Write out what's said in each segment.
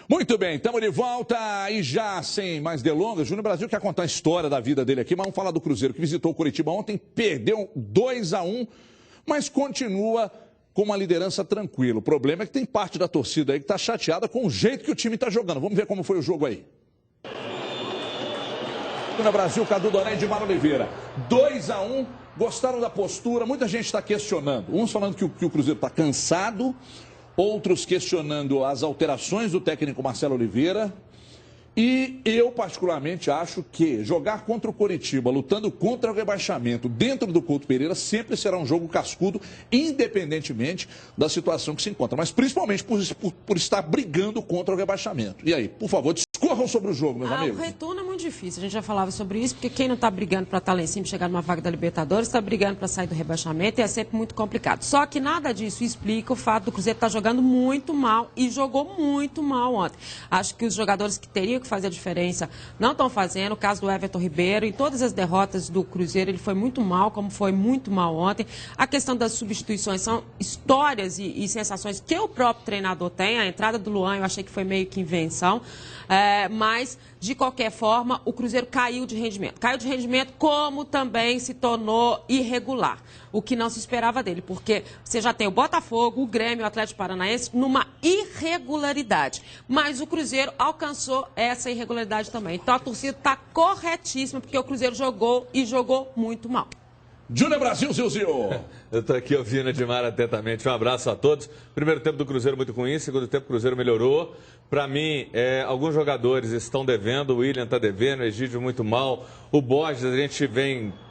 Muito bem, estamos de volta e já sem mais delongas, Júnior Brasil quer contar a história da vida dele aqui, mas vamos falar do Cruzeiro que visitou o Coritiba ontem, perdeu 2-1, mas continua com uma liderança tranquila. O problema é que tem parte da torcida aí que está chateada com o jeito que o time está jogando. Vamos ver como foi o jogo aí. Júnior Brasil, Cadu Doné e Edmar Oliveira. 2-1, gostaram da postura, muita gente está questionando. Uns falando que o Cruzeiro está cansado, outros questionando as alterações do técnico Marcelo Oliveira. E eu, particularmente, acho que jogar contra o Coritiba, lutando contra o rebaixamento dentro do Couto Pereira, sempre será um jogo cascudo, independentemente da situação que se encontra. Mas principalmente por estar brigando contra o rebaixamento. E aí, por favor, discorram sobre o jogo, meus amigos. O retorno é muito difícil. A gente já falava sobre isso, porque quem não está brigando para estar lá em cima, chegar numa vaga da Libertadores, está brigando para sair do rebaixamento e é sempre muito complicado. Só que nada disso explica o fato do Cruzeiro estar jogando muito mal e jogou muito mal ontem. Acho que os jogadores que teriam que fazer a diferença não estão fazendo. O caso do Everton Ribeiro, em todas as derrotas do Cruzeiro, ele foi muito mal, como foi muito mal ontem. A questão das substituições são histórias e sensações que o próprio treinador tem. A entrada do Luan eu achei que foi meio que invenção. Mas, de qualquer forma, o Cruzeiro caiu de rendimento. Caiu de rendimento, como também se tornou irregular. O que não se esperava dele, porque você já tem o Botafogo, o Grêmio, o Atlético Paranaense numa irregularidade. Mas o Cruzeiro alcançou essa irregularidade também. Então a torcida está corretíssima, porque o Cruzeiro jogou e jogou muito mal. Júnior Brasil, Zilzio. Eu estou aqui ouvindo Edmar atentamente. Um abraço a todos. Primeiro tempo do Cruzeiro muito ruim, segundo tempo o Cruzeiro melhorou. Para mim, alguns jogadores estão devendo, o William está devendo, o Egídio muito mal. O Borges, a gente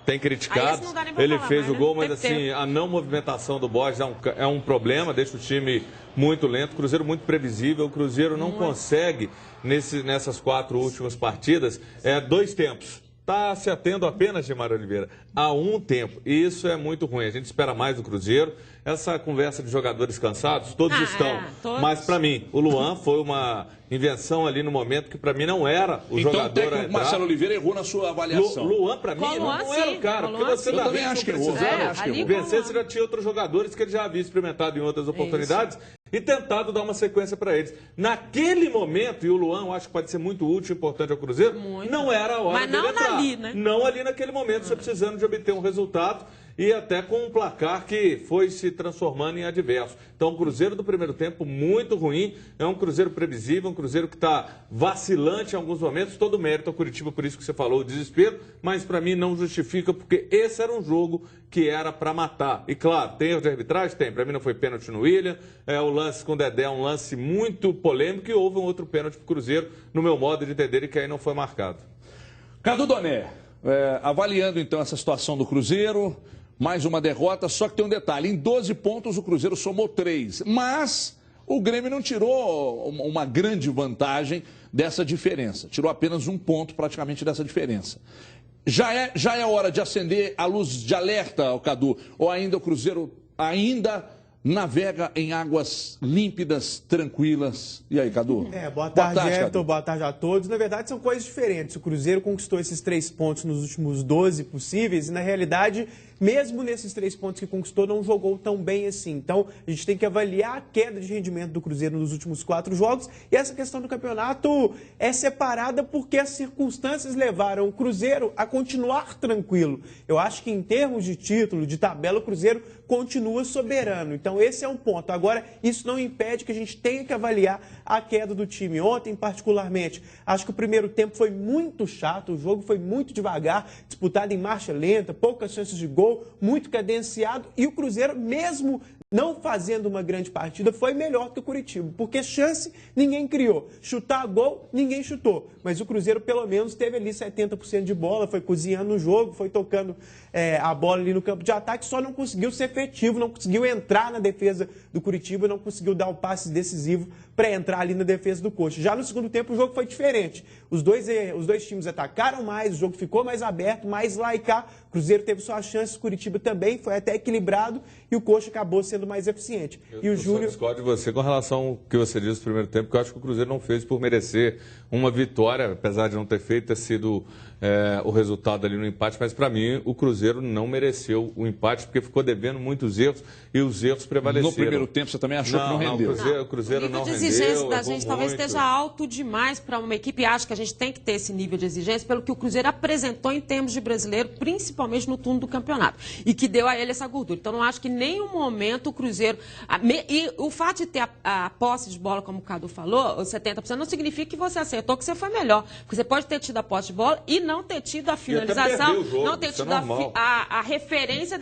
tem criticado. Ele fez o gol, mas assim, a não movimentação do Borges é um problema, deixa o time muito lento. O Cruzeiro muito previsível. O Cruzeiro não consegue, nessas 4 últimas partidas, 2 tempos. Está se atendo apenas, Edmar Oliveira, a um tempo. E isso é muito ruim. A gente espera mais do Cruzeiro. Essa conversa de jogadores cansados, todos estão. Todos. Mas, para mim, o Luan foi uma invenção ali no momento que, para mim, não era o jogador. Então, o técnico Marcelo Oliveira errou na sua avaliação. Luan, para mim, não era o cara. Porque você também acho que errou. Vencer, você já tinha outros jogadores que ele já havia experimentado em outras oportunidades. E tentado dar uma sequência para eles. Naquele momento, e o Luan, eu acho que pode ser muito útil e importante ao Cruzeiro, não era a hora dele entrar. Ali, né? Não ali naquele momento, você precisando de obter um resultado e até com um placar que foi se transformando em adverso. Então, o Cruzeiro do primeiro tempo muito ruim, é um Cruzeiro previsível, um Cruzeiro que está vacilante em alguns momentos, todo mérito ao Curitiba, por isso que você falou, o desespero, mas para mim não justifica, porque esse era um jogo que era para matar. E claro, tem erro de arbitragem? Tem. Para mim não foi pênalti no William, o lance com o Dedé é um lance muito polêmico e houve um outro pênalti para o Cruzeiro, no meu modo de entender, e que aí não foi marcado. Cadu Doné, avaliando então essa situação do Cruzeiro, mais uma derrota, só que tem um detalhe, em 12 pontos o Cruzeiro somou 3, mas o Grêmio não tirou uma grande vantagem dessa diferença, tirou apenas 1 ponto praticamente dessa diferença. Já é hora de acender a luz de alerta, Cadu, ou ainda o Cruzeiro navega em águas límpidas, tranquilas. E aí, Cadu? Boa tarde, Everton. Boa tarde a todos. Na verdade, são coisas diferentes. O Cruzeiro conquistou esses 3 pontos nos últimos 12 possíveis e, na realidade, mesmo nesses 3 pontos que conquistou, não jogou tão bem assim. Então, a gente tem que avaliar a queda de rendimento do Cruzeiro nos últimos 4 jogos. E essa questão do campeonato é separada porque as circunstâncias levaram o Cruzeiro a continuar tranquilo. Eu acho que, em termos de título, de tabela, o Cruzeiro continua soberano. Então, esse é um ponto. Agora, isso não impede que a gente tenha que avaliar a queda do time. Ontem, particularmente, acho que o primeiro tempo foi muito chato, o jogo foi muito devagar, disputado em marcha lenta, poucas chances de gol, muito cadenciado, e o Cruzeiro, mesmo não fazendo uma grande partida, foi melhor que o Curitiba, porque chance ninguém criou, chutar gol ninguém chutou, mas o Cruzeiro pelo menos teve ali 70% de bola, foi cozinhando o jogo, foi tocando a bola ali no campo de ataque, só não conseguiu ser efetivo, não conseguiu entrar na defesa do Curitiba, não conseguiu dar o passe decisivo para entrar ali na defesa do Coxa. Já no segundo tempo o jogo foi diferente, os dois times atacaram mais, o jogo ficou mais aberto, mais lá e cá, o Cruzeiro teve suas chances, o Curitiba também, foi até equilibrado, e o Coxa acabou sendo mais eficiente. E o Júnior... Eu discordo de você com relação ao que você disse no primeiro tempo, que eu acho que o Cruzeiro não fez por merecer uma vitória, apesar de não ter feito, ter sido o resultado ali no empate, mas para mim o Cruzeiro não mereceu o empate, porque ficou devendo muitos erros e os erros prevaleceram. No primeiro tempo você também achou que não rendeu? O Cruzeiro não rendeu. O nível de exigência da gente muito. talvez esteja alto demais para uma equipe, acho que a gente tem que ter esse nível de exigência pelo que o Cruzeiro apresentou em termos de brasileiro, principalmente no turno do campeonato, e que deu a ele essa gordura. Então não acho que em nenhum momento o Cruzeiro... E o fato de ter a posse de bola, como o Cadu falou, 70%, não significa que você acertou, que você foi melhor. Porque você pode ter tido a posse de bola e não ter tido a finalização, jogo, não ter tido a referência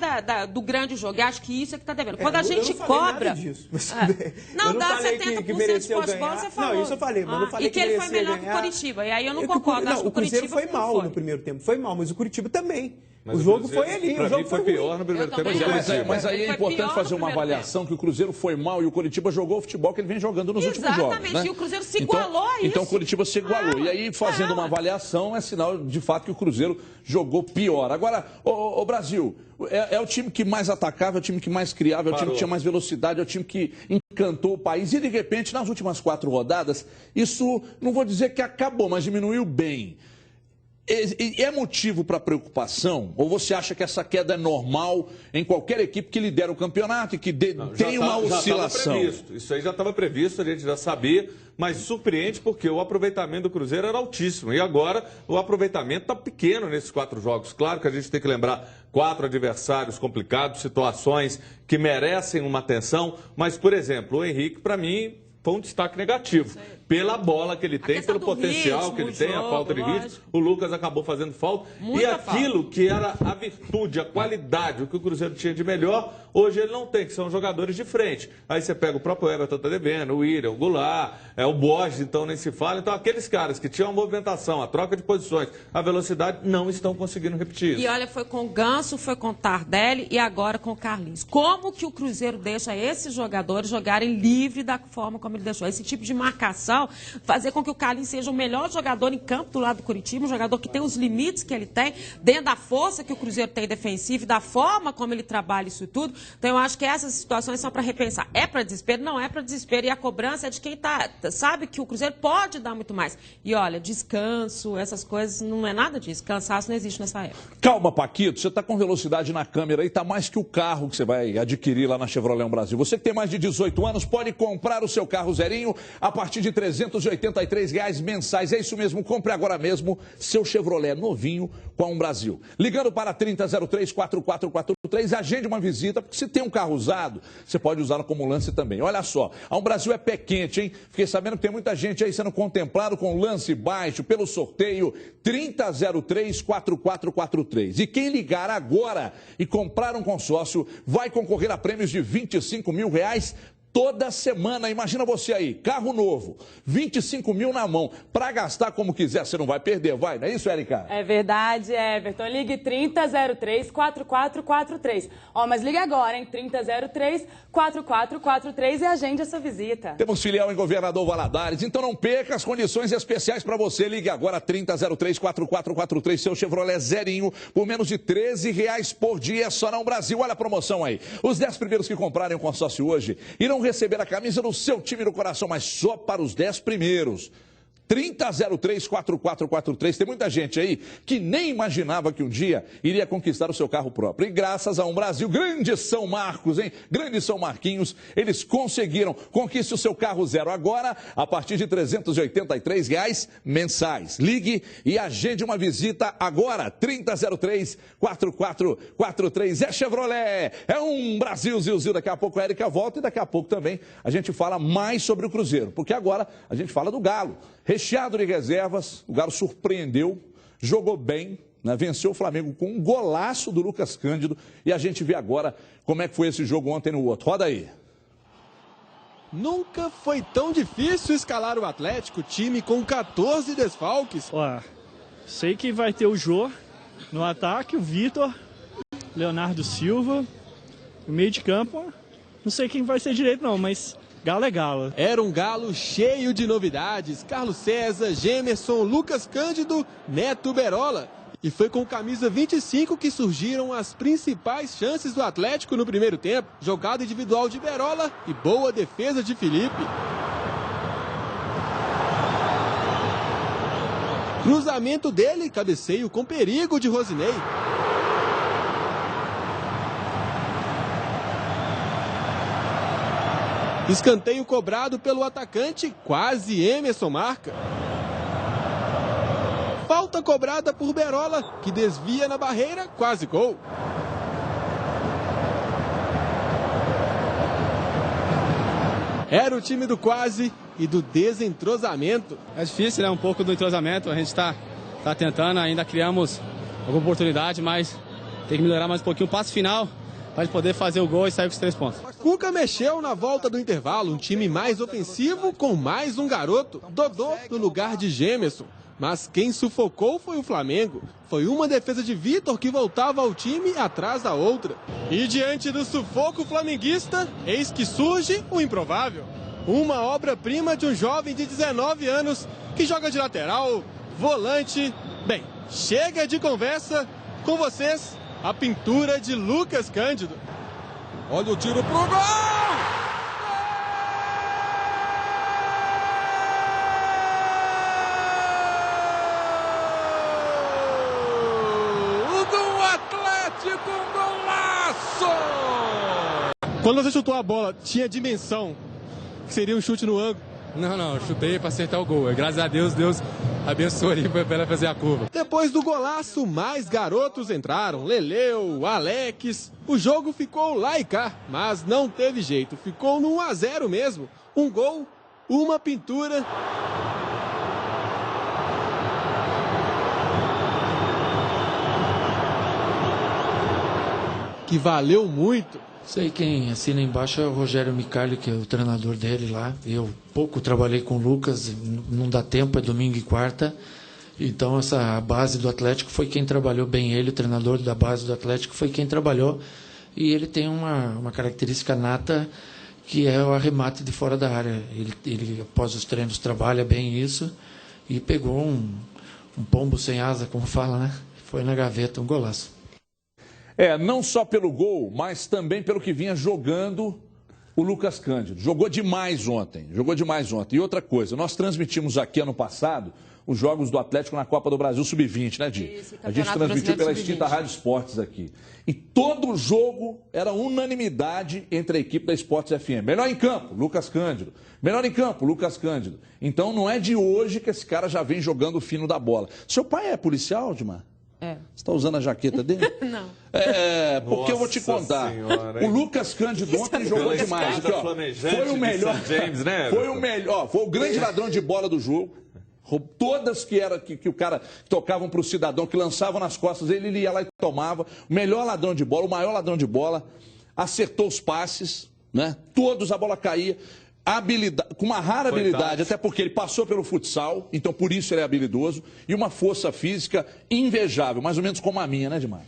do grande jogo. E acho que isso é que está devendo. Quando a gente eu não falei cobra... nada disso. Não, dá falei 70% que mereceu de posse de bola, ganhar. você falou. Não, isso eu falei, mas não falei e que ele foi melhor ganhar. que o Coritiba. E aí eu não concordo. Acho que o Cruzeiro Coritiba foi mal no primeiro tempo. Foi mal, mas o Curitiba também. Mas o jogo foi ali. O jogo foi pior no primeiro tempo. Mas aí é importante fazer uma avaliação que o Cruzeiro foi mal e o Coritiba jogou o futebol que ele vem jogando nos últimos jogos. Exatamente, e o Cruzeiro se igualou a isso. Então o Coritiba se igualou. E aí, fazendo uma avaliação, é sinal de fato que o Cruzeiro jogou pior. Agora, o Brasil, é o time que mais atacava, é o time que mais criava, é o time que tinha mais velocidade, é o time que encantou o país. E de repente, nas últimas 4 rodadas, isso, não vou dizer que acabou, mas diminuiu bem. É motivo para preocupação? Ou você acha que essa queda é normal em qualquer equipe que lidera o campeonato e que tem uma oscilação? Isso aí já estava previsto, a gente já sabia, mas surpreende porque o aproveitamento do Cruzeiro era altíssimo. E agora o aproveitamento está pequeno nesses 4 jogos. Claro que a gente tem que lembrar 4 adversários complicados, situações que merecem uma atenção, mas, por exemplo, o Henrique, para mim, foi um destaque negativo. Pela bola que ele tem, pelo potencial que ele tem, a falta de ritmo. O Lucas acabou fazendo falta. E aquilo que era a virtude, a qualidade, o que o Cruzeiro tinha de melhor, hoje ele não tem, que são jogadores de frente. Aí você pega o próprio Everton, tá devendo, o William, o Goulart, o Borges, então nem se fala. Então aqueles caras que tinham a movimentação, a troca de posições, a velocidade, não estão conseguindo repetir isso. E olha, foi com o Ganso, foi com o Tardelli e agora com o Carlinhos. Como que o Cruzeiro deixa esses jogadores jogarem livre da forma como ele deixou? Esse tipo de marcação, fazer com que o Carlinhos seja o melhor jogador em campo do lado do Curitiba, um jogador que tem os limites que ele tem, dentro da força que o Cruzeiro tem defensiva e da forma como ele trabalha isso tudo. Então eu acho que essas situações são para repensar. É para desespero? Não é para desespero. E a cobrança é de quem sabe que o Cruzeiro pode dar muito mais. E olha, descanso, essas coisas, não é nada disso. Cansaço não existe nessa época. Calma, Paquito, você está com velocidade na câmera e está mais que o carro que você vai adquirir lá na Chevrolet Brasil. Você que tem mais de 18 anos pode comprar o seu carro zerinho a partir de R$ 383 mensais. É isso mesmo, compre agora mesmo seu Chevrolet novinho com a Brasil. Ligando para 3003-4443, agende uma visita, porque se tem um carro usado, você pode usá-lo como lance também. Olha só, a Brasil é pé quente, hein? Fiquei sabendo que tem muita gente aí sendo contemplado com lance baixo pelo sorteio 3003-4443. E quem ligar agora e comprar um consórcio vai concorrer a prêmios de R$25 mil toda semana. Imagina você aí, carro novo, 25 mil na mão, para gastar como quiser, você não vai perder, vai, não é isso, Érica? É verdade, Everton. Ligue 3003-4443. Mas liga agora, hein? 3003-4443 e agende essa visita. Temos filial em Governador Valadares, então não perca as condições especiais para você. Ligue agora 3003-4443, seu Chevrolet zerinho, por menos de R$13 por dia, só na Brasil. Olha a promoção aí. Os 10 primeiros que comprarem o consórcio hoje irão receber a camisa do seu time no coração, mas só para os 10 primeiros. 3003-4443. Tem muita gente aí que nem imaginava que um dia iria conquistar o seu carro próprio. E graças a Brasil, grande São Marcos, hein? Grande São Marquinhos, eles conseguiram. Conquiste o seu carro zero agora, a partir de R$383 mensais. Ligue e agende uma visita agora. 3003-4443. É Chevrolet, é Brasil, Zil. Daqui a pouco a Érica volta e daqui a pouco também a gente fala mais sobre o Cruzeiro. Porque agora a gente fala do Galo. Recheado de reservas, o Galo surpreendeu, jogou bem, né? Venceu o Flamengo com um golaço do Lucas Cândido. E a gente vê agora como é que foi esse jogo ontem no outro. Roda aí. Nunca foi tão difícil escalar o Atlético, time com 14 desfalques. Sei que vai ter o Jô no ataque, o Vitor, Leonardo Silva, no meio de campo, não sei quem vai ser direito não, mas... Galo é Galo. Era um Galo cheio de novidades. Carlos César, Gemerson, Lucas Cândido, Neto Berola. E foi com camisa 25 que surgiram as principais chances do Atlético no primeiro tempo. Jogada individual de Berola e boa defesa de Felipe. Cruzamento dele, cabeceio com perigo de Rosinei. Escanteio cobrado pelo atacante, quase Emerson marca. Falta cobrada por Berola, que desvia na barreira, quase gol. Era o time do quase e do desentrosamento. É difícil, né? Um pouco do entrosamento. A gente está tentando, ainda criamos alguma oportunidade, mas tem que melhorar mais um pouquinho. O passe final para poder fazer o gol e sair com os 3 pontos. Cuca mexeu na volta do intervalo, um time mais ofensivo com mais um garoto, Dodô, no lugar de Gemerson. Mas quem sufocou foi o Flamengo. Foi uma defesa de Vitor que voltava ao time atrás da outra. E diante do sufoco flamenguista, eis que surge o improvável. Uma obra-prima de um jovem de 19 anos que joga de lateral, volante. Bem, chega de conversa. Com vocês, a pintura de Lucas Cândido. Olha o tiro pro gol! Com golaço! Quando você chutou a bola, tinha dimensão que seria um chute no ângulo? Não, eu chutei para acertar o gol. Graças a Deus, Deus abençoou ali para ela fazer a curva. Depois do golaço, mais garotos entraram. Leleu, Alex. O jogo ficou lá e cá, mas não teve jeito. Ficou no 1-0 mesmo. Um gol, uma pintura. Que valeu muito. Sei quem assina embaixo é o Rogério Micali, que é o treinador dele lá. Eu pouco trabalhei com o Lucas, não dá tempo, é domingo e quarta. Então essa base do Atlético foi quem trabalhou bem ele, o treinador da base do Atlético foi quem trabalhou. E ele tem uma característica nata que é o arremate de fora da área. Ele após os treinos trabalha bem isso e pegou um pombo sem asa, como fala, né? Foi na gaveta, um golaço. Não só pelo gol, mas também pelo que vinha jogando o Lucas Cândido. Jogou demais ontem. E outra coisa, nós transmitimos aqui ano passado os jogos do Atlético na Copa do Brasil Sub-20, né, Di? A gente transmitiu pela extinta Rádio Esportes aqui. E todo jogo era unanimidade entre a equipe da Esportes FM. Melhor em campo, Lucas Cândido. Melhor em campo, Lucas Cândido. Então não é de hoje que esse cara já vem jogando o fino da bola. Seu pai é policial, Dimar? É. Você está usando a jaqueta dele? Não. Porque eu vou te contar. Senhora, o Lucas Cândido ontem jogou demais. Aqui, ó, foi o melhor. James, né? Foi o melhor. Foi o grande ladrão de bola do jogo. Todas que o cara tocavam para o cidadão, que lançavam nas costas, ele ia lá e tomava. O melhor ladrão de bola, o maior ladrão de bola. Acertou os passes, né? Todos a bola caía. Com uma rara habilidade, até porque ele passou pelo futsal, então por isso ele é habilidoso, e uma força física invejável, mais ou menos como a minha, né, Dimar?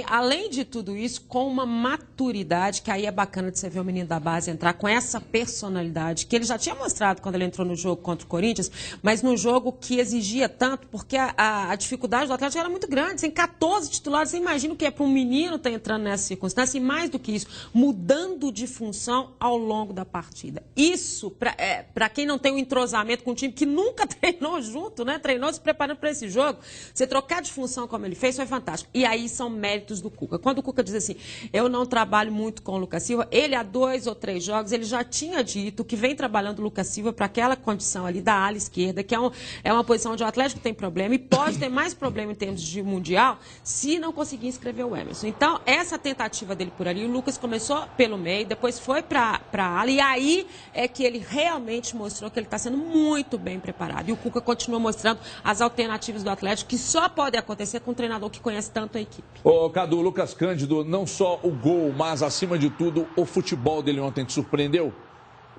Além de tudo isso, com uma maturidade, que aí é bacana de você ver o menino da base entrar com essa personalidade, que ele já tinha mostrado quando ele entrou no jogo contra o Corinthians, mas no jogo que exigia tanto, porque a dificuldade do Atlético era muito grande, tem 14 titulares, você imagina o que é para um menino estar entrando nessa circunstância, e mais do que isso, mudando de função ao longo da partida. Isso, para quem não tem um entrosamento com um time que nunca treinou junto, né? Treinou se preparando para esse jogo, você trocar de função como ele fez foi fantástico. E aí são méritos do Cuca. Quando o Cuca diz assim, eu não trabalho muito com o Lucas Silva, ele há 2 ou 3 jogos, ele já tinha dito que vem trabalhando o Lucas Silva para aquela condição ali da ala esquerda, que é uma posição onde o Atlético tem problema e pode ter mais problema em termos de mundial se não conseguir inscrever o Emerson. Então, essa tentativa dele por ali, o Lucas começou pelo meio, depois foi para a ala, e aí é que ele realmente mostrou que ele está sendo muito bem preparado. E o Cuca continua mostrando as alternativas do Atlético, que só pode acontecer com um treinador que conhece tanto a equipe. Ô, Cadu, Lucas Cândido, não só o gol, mas acima de tudo, o futebol dele ontem te surpreendeu?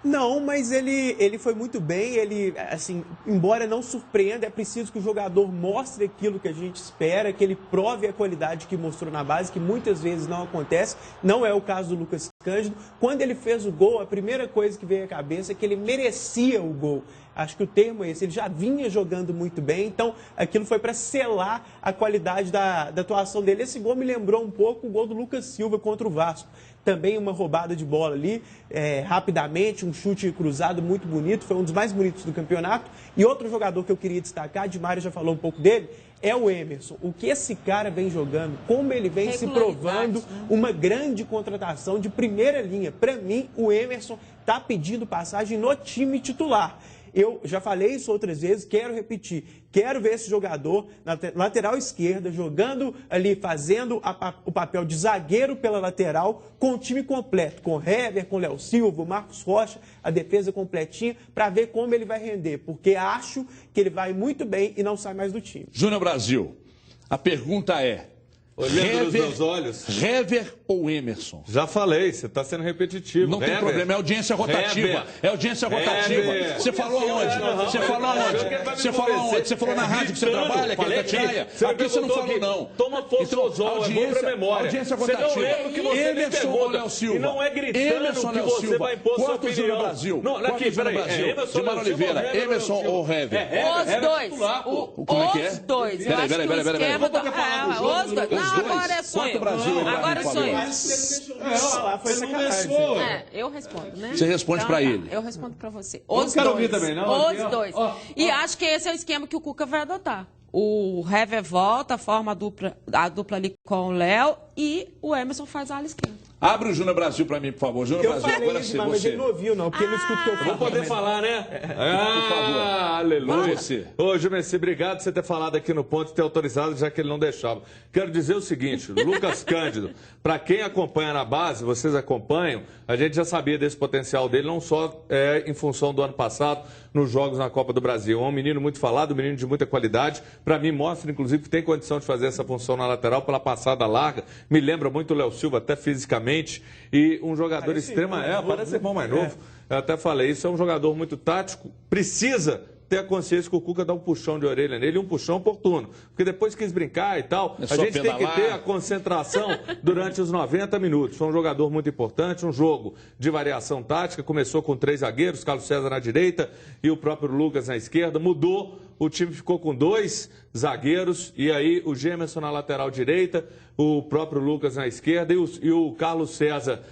Não, mas ele foi muito bem, ele, assim, embora não surpreenda, é preciso que o jogador mostre aquilo que a gente espera, que ele prove a qualidade que mostrou na base, que muitas vezes não acontece. Não é o caso do Lucas Cândido, quando ele fez o gol, a primeira coisa que veio à cabeça é que ele merecia o gol. Acho que o termo é esse, ele já vinha jogando muito bem, então aquilo foi para selar a qualidade da atuação dele. Esse gol me lembrou um pouco o gol do Lucas Silva contra o Vasco. Também uma roubada de bola ali, rapidamente, um chute cruzado muito bonito, foi um dos mais bonitos do campeonato. E outro jogador que eu queria destacar, de Mário já falou um pouco dele, é o Emerson. O que esse cara vem jogando, como ele vem se provando, uma grande contratação de primeira linha. Para mim, o Emerson está pedindo passagem no time titular. Eu já falei isso outras vezes, quero repetir. Quero ver esse jogador na lateral esquerda, jogando ali, fazendo o papel de zagueiro pela lateral, com o time completo, com Hever, com Léo Silva, Marcos Rocha, a defesa completinha, para ver como ele vai render. Porque acho que ele vai muito bem e não sai mais do time. Júnior Brasil, a pergunta é... Olhando nos meus olhos. Hever ou Emerson? Já falei, você está sendo repetitivo. Não tem problema, é audiência rotativa. Hever. É audiência rotativa. Hever. Você falou aonde? Você falou aonde? Você falou aonde? Você falou na rádio que você trabalha, que é Tatiaia? Aqui você não falou, não. Toma fosfosol, é bom pra memória. Audiência rotativa. Você não lembra o que você me Emerson ou Léo pergunta. Silva? E não é gritando Emerson, que Léo você Silva. vai impor sua Quanto opinião. Júnior Brasil? Não, aqui, peraí. De Mara Oliveira, Emerson ou Hever? Os dois. Como é que é? Os dois. Peraí. Os dois. Não, agora é sonho. Agora é sonho. Eu respondo, né? Você responde então, pra ele. Eu respondo pra você. Os dois. Ouvir também, não? Os dois. E acho que esse é o esquema que o Cuca vai adotar. O Hever volta, forma a dupla ali com o Léo e o Emerson faz a ala esquerda. Abre o Júnior Brasil pra mim, por favor. Júnior Brasil, agora isso, mas ele não ouviu, não, porque ele não escuta o que eu falo. Vou poder falar, né? Por favor. Aleluia. Você. Ô, Jumeci, obrigado por você ter falado aqui no ponto e ter autorizado, já que ele não deixava. Quero dizer o seguinte, Lucas Cândido, para quem acompanha na base, vocês acompanham, a gente já sabia desse potencial dele, não só em função do ano passado, nos jogos na Copa do Brasil. É um menino muito falado, um menino de muita qualidade. Para mim, mostra, inclusive, que tem condição de fazer essa função na lateral pela passada larga. Me lembra muito o Léo Silva, até fisicamente. E um jogador parece irmão mais novo. Eu até falei, isso é um jogador muito tático, precisa ter a consciência que o Cuca dá um puxão de orelha nele, um puxão oportuno. Porque depois quis brincar e tal, a gente tem que ter a concentração durante os 90 minutos. Foi um jogador muito importante, um jogo de variação tática, começou com 3 zagueiros, Carlos César na direita e o próprio Lucas na esquerda, mudou, o time ficou com 2 zagueiros, e aí o Gemerson na lateral direita, o próprio Lucas na esquerda e o Carlos César.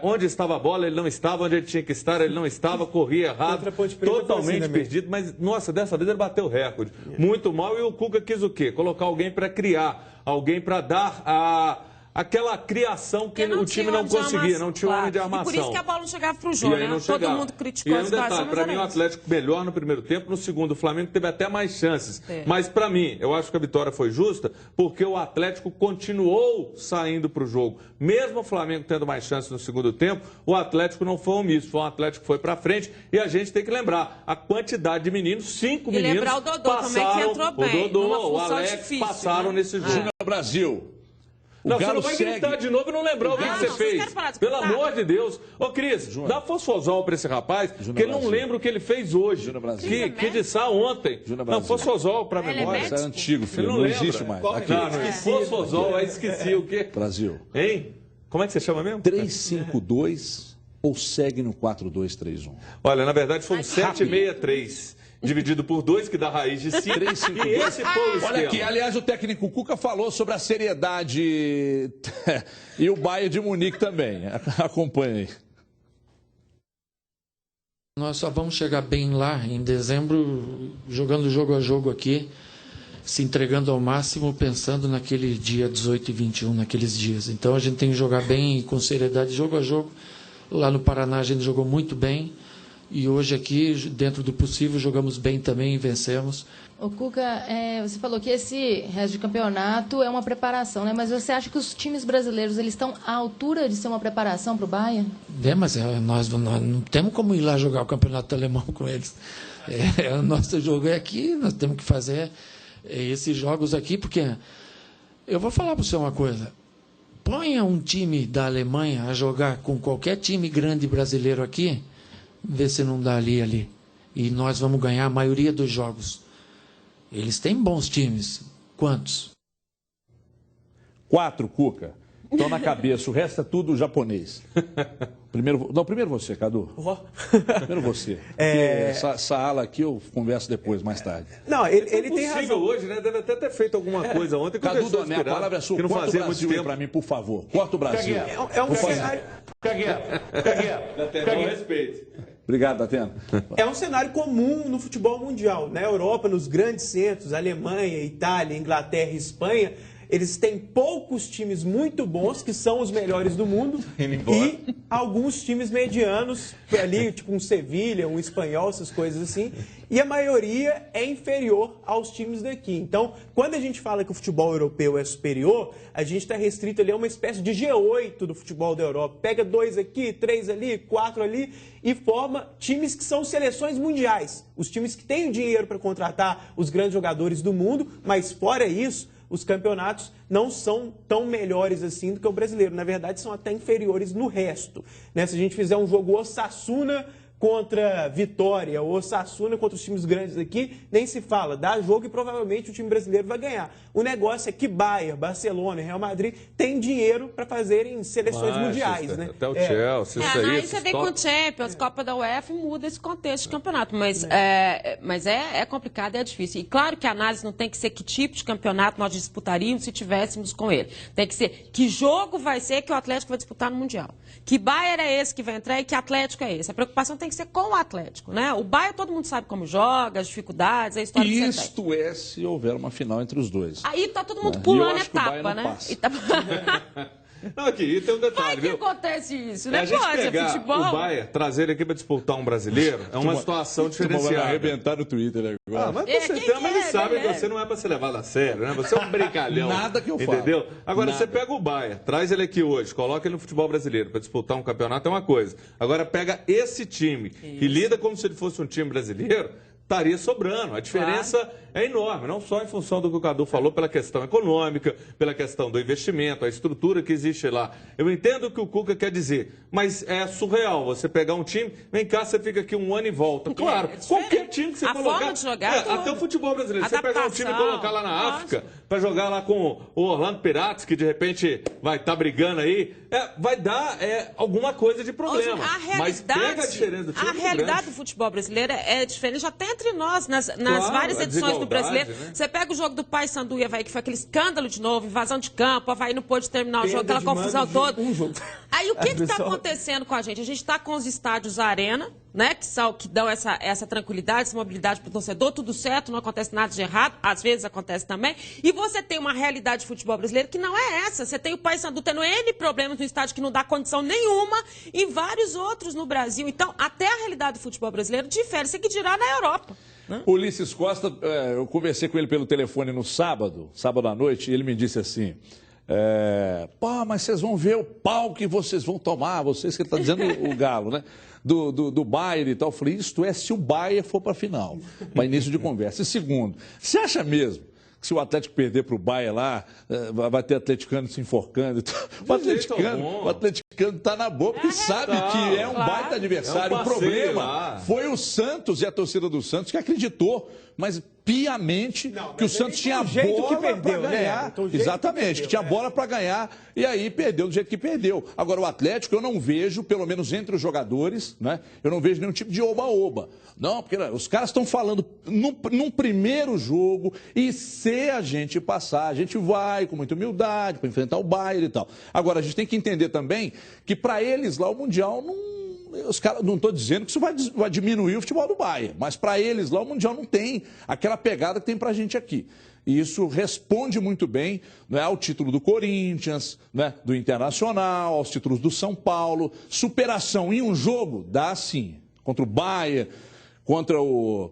Onde estava a bola, ele não estava, onde ele tinha que estar, ele não estava, corria errado, totalmente perdido, mas, nossa, dessa vez ele bateu o recorde. Muito mal, e o Cuca quis o quê? Colocar alguém para criar, alguém para dar aquela criação que o time não conseguia, não tinha um homem de armação. E por isso que a bola não chegava para o jogo, né? Todo mundo criticou a situação. Para mim, o Atlético melhor no primeiro tempo, no segundo, o Flamengo teve até mais chances. Mas, para mim, eu acho que a vitória foi justa, porque o Atlético continuou saindo para o jogo. Mesmo o Flamengo tendo mais chances no segundo tempo, o Atlético não foi omisso, foi um Atlético que foi para frente, e a gente tem que lembrar, a quantidade de meninos, 5 meninos, lembrar o Dodô também, que entrou bem, o Dodô, o Alex, difícil, passaram nesse jogo. Júnior Brasil. Não, você não vai gritar de novo e não lembrar o que você fez. Pelo amor de Deus. Ô, Cris, dá fosfosol pra esse rapaz, que ele não lembra o que ele fez hoje. Que disse ontem. Não, fosfosol pra memória. Isso é antigo, filho. Não existe mais. Aqui. Fosfosol, aí esqueci o quê? Brasil. Hein? Como é que você chama mesmo? 352 ou segue no 4231? Olha, na verdade foi um 763. Dividido por 2, que dá raiz de 5. E esse foi o esquema. Olha aqui, aliás, o técnico Cuca falou sobre a seriedade e o Bayern de Munique também. Acompanhe aí. Nós só vamos chegar bem lá em dezembro, jogando jogo a jogo aqui, se entregando ao máximo, pensando naquele dia 18 e 21, naqueles dias. Então a gente tem que jogar bem, com seriedade, jogo a jogo. Lá no Paraná a gente jogou muito bem. E hoje aqui, dentro do possível, jogamos bem também e vencemos. O Cuca, você falou que esse resto de campeonato é uma preparação, né? Mas você acha que os times brasileiros eles estão à altura de ser uma preparação para o Bayern? Mas nós não temos como ir lá jogar o campeonato alemão com eles. O nosso jogo é aqui, nós temos que fazer esses jogos aqui, porque eu vou falar para você uma coisa. Ponha um time da Alemanha a jogar com qualquer time grande brasileiro aqui, vê se não dá ali. E nós vamos ganhar a maioria dos jogos. Eles têm bons times. Quantos? 4, Cuca. estão na cabeça, o resto é tudo japonês. Primeiro você, Cadu. Primeiro você. Porque essa ala aqui eu converso depois, mais tarde. Não, ele tem razão. Hoje, né? Deve até ter feito alguma coisa ontem. Cadu Doné, a palavra é sua. Corta o Brasil aí pra mim, por favor. Corta o Brasil. É um cenário... respeito. Obrigado, Datena. É um cenário comum no futebol mundial. Na Europa, nos grandes centros, Alemanha, Itália, Inglaterra e Espanha, eles têm poucos times muito bons, que são os melhores do mundo, e alguns times medianos, ali, tipo um Sevilha, um Espanhol, essas coisas assim, e a maioria é inferior aos times daqui. Então, quando a gente fala que o futebol europeu é superior, a gente está restrito ali a uma espécie de G8 do futebol da Europa. Pega 2 aqui, 3 ali, 4 ali, e forma times que são seleções mundiais. Os times que têm o dinheiro para contratar os grandes jogadores do mundo, mas fora isso, os campeonatos não são tão melhores assim do que o brasileiro. Na verdade, são até inferiores no resto. Né? Se a gente fizer um jogo Osasuna contra Vitória ou Osasuna contra os times grandes aqui, nem se fala. Dá jogo e provavelmente o time brasileiro vai ganhar. O negócio é que Bayern, Barcelona e Real Madrid têm dinheiro para fazerem seleções mundiais. Né? Até o Chelsea, isso aí. Aí você vem com o Champions, Copa da UEFA, muda esse contexto de campeonato. Mas é complicado, é difícil. E claro que a análise não tem que ser que tipo de campeonato nós disputaríamos se tivéssemos com ele. Tem que ser que jogo vai ser que o Atlético vai disputar no Mundial. Que Bayern é esse que vai entrar e que Atlético é esse. A preocupação tem que ser com o Atlético, né? O Bayern todo mundo sabe como joga, as dificuldades, a história que você tem. Isto é se houver uma final entre os dois. Aí tá todo mundo pulando etapa, né? Não, aqui tem um detalhe, viu? Acontece isso, né? A gente Pode, pegar futebol. o Bayern, trazer ele aqui para disputar um brasileiro, é uma situação diferenciada. Vai arrebentar no Twitter agora. Mas eles sabem que você não é para ser levado a sério, né? Você é um brincalhão. Nada que eu falo. Entendeu? Agora, Nada. você pega o Bayern, traz ele aqui hoje, coloca ele no futebol brasileiro para disputar um campeonato, é uma coisa. Agora, pega esse time e lida como se ele fosse um time brasileiro, estaria sobrando. A diferença é enorme, não só em função do que o Cadu falou, pela questão econômica, pela questão do investimento, a estrutura que existe lá. Eu entendo o que o Cuca quer dizer, mas é surreal você pegar um time, vem cá, você fica aqui um ano e volta. Claro, qualquer time que você colocar... forma de jogar até o futebol brasileiro. Você pegar um time e colocar lá na África, para jogar lá com o Orlando Pirates, que de repente vai estar brigando aí, vai dar alguma coisa de problema. Mas pega a diferença do time. A realidade do futebol brasileiro é diferente até entre nós, nas várias edições do brasileiro. Né? Você pega o jogo do Paysandu e Avaí, que foi aquele escândalo de novo, invasão de campo, o Avaí não pôde terminar o jogo, aquela confusão toda. Aí o que está acontecendo com a gente? A gente está com os estádios Arena, né, que dão essa tranquilidade, essa mobilidade para o torcedor, tudo certo, não acontece nada de errado, às vezes acontece também. E você tem uma realidade de futebol brasileiro que não é essa. Você tem o Paysandu tendo N problemas no estádio que não dá condição nenhuma e vários outros no Brasil. Então, até a realidade do futebol brasileiro difere. Você que dirá na Europa. Né? Ulisses Costa, eu conversei com ele pelo telefone no sábado à noite, e ele me disse assim... mas vocês vão ver o pau que vocês vão tomar, vocês que ele está dizendo o Galo, né? Do Bayern e tal. Eu falei, isto é se o Bayern for para a final. Para início de conversa. E segundo, você acha mesmo que se o Atlético perder para o Bayern lá, vai ter atleticano se enforcando? O atleticano está na boa, porque sabe que é um baita adversário. O problema foi o Santos e a torcida do Santos que acreditou, mas piamente que o Santos tinha bola para ganhar. Exatamente, que tinha bola para ganhar e aí perdeu do jeito que perdeu. Agora, o Atlético, eu não vejo, pelo menos entre os jogadores, né? Eu não vejo nenhum tipo de oba-oba. Não, porque os caras estão falando num primeiro jogo e se a gente passar, a gente vai com muita humildade para enfrentar o Bayern e tal. Agora, a gente tem que entender também que para eles lá o Mundial não... Os caras, não estou dizendo que isso vai diminuir o futebol do Bayern, mas para eles lá o Mundial não tem aquela pegada que tem para a gente aqui. E isso responde muito bem, né, ao título do Corinthians, né, do Internacional, aos títulos do São Paulo. Superação em um jogo dá sim. Contra o Bayern, contra o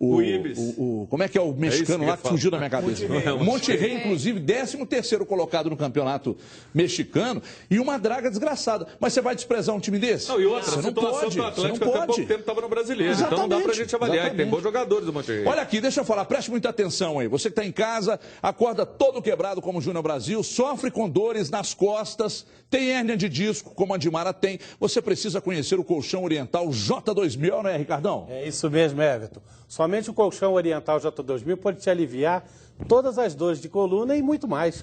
Ibis. Como é que é o mexicano lá que fugiu da minha cabeça? Monterrey, inclusive, 13º colocado no campeonato mexicano e uma draga desgraçada. Mas você vai desprezar um time desse? Não, e outra, você a situação do Atlético até pouco tempo estava no brasileiro. Exatamente, então não dá pra gente avaliar. Tem bons jogadores do Monterrey. Olha aqui, deixa eu falar, preste muita atenção aí. Você que está em casa, acorda todo quebrado como o Júnior Brasil, sofre com dores nas costas, tem hérnia de disco, como a Dimara tem. Você precisa conhecer o colchão oriental J2000, né, Ricardão? É isso mesmo, Everton. Somente o colchão oriental J2000 pode te aliviar todas as dores de coluna e muito mais.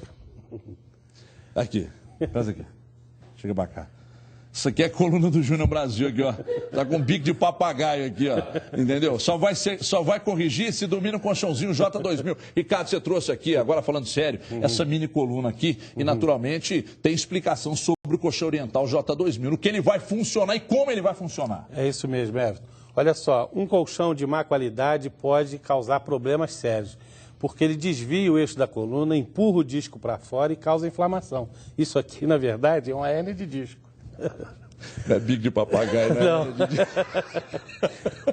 Aqui. Traz aqui. Chega pra cá. Isso aqui é a coluna do Júnior Brasil aqui, ó. Tá com bico de papagaio aqui, ó. Entendeu? Só vai corrigir se dormir no colchãozinho J2000. Ricardo, você trouxe aqui, agora falando sério, essa mini coluna aqui. E, naturalmente, tem explicação sobre o colchão oriental J2000. No que ele vai funcionar e como ele vai funcionar. É isso mesmo, Everton. Olha só, um colchão de má qualidade pode causar problemas sérios, porque ele desvia o eixo da coluna, empurra o disco para fora e causa inflamação. Isso aqui, na verdade, é uma hérnia de disco. Não é bico de papagaio, né? Não.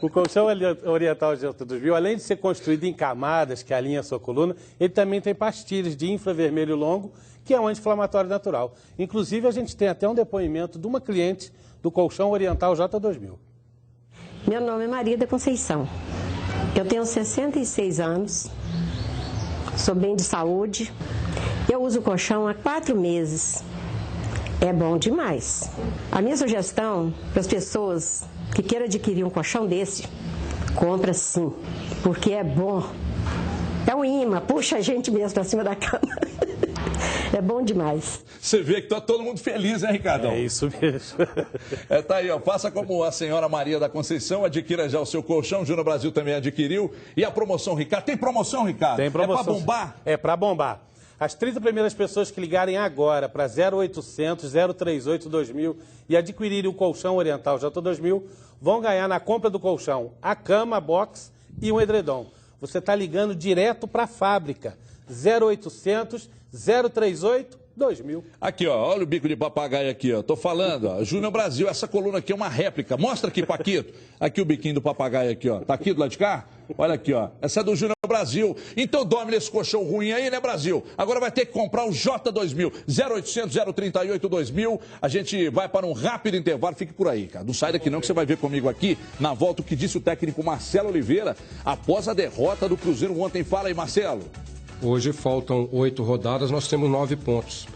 O colchão oriental J2000, além de ser construído em camadas que alinham a sua coluna, ele também tem pastilhas de infravermelho longo, que é um anti-inflamatório natural. Inclusive, a gente tem até um depoimento de uma cliente do colchão oriental J2000. Meu nome é Maria da Conceição. Eu tenho 66 anos, sou bem de saúde. Eu uso o colchão há 4 meses. É bom demais. A minha sugestão para as pessoas que queiram adquirir um colchão desse, compra sim, porque é bom. É um imã, puxa a gente mesmo para cima da cama. É bom demais. Você vê que tá todo mundo feliz, né, Ricardão? É isso mesmo. Tá aí, ó. Faça como a senhora Maria da Conceição, adquira já o seu colchão. O Júnior Brasil também adquiriu. E a promoção, Ricardo? Tem promoção, Ricardo? Tem promoção. É para bombar? É para bombar. As 30 primeiras pessoas que ligarem agora para 0800 038 2000 e adquirirem o colchão oriental J2000 vão ganhar na compra do colchão a cama, a box e um edredom. Você está ligando direto para a fábrica. 0800 038 2000. Aqui, ó, olha o bico de papagaio aqui, ó. Tô falando, ó. Júnior Brasil, essa coluna aqui é uma réplica. Mostra aqui, Paquito. Aqui o biquinho do papagaio aqui, ó. Tá aqui do lado de cá? Olha aqui, ó. Essa é do Júnior Brasil. Então dorme nesse colchão ruim aí, né, Brasil? Agora vai ter que comprar o J2000. 0800 038 2000. A gente vai para um rápido intervalo. Fique por aí, cara. Não sai daqui não, que você vai ver comigo aqui, na volta, o que disse o técnico Marcelo Oliveira após a derrota do Cruzeiro ontem. Fala aí, Marcelo. Hoje faltam 8 rodadas, nós temos 9 pontos.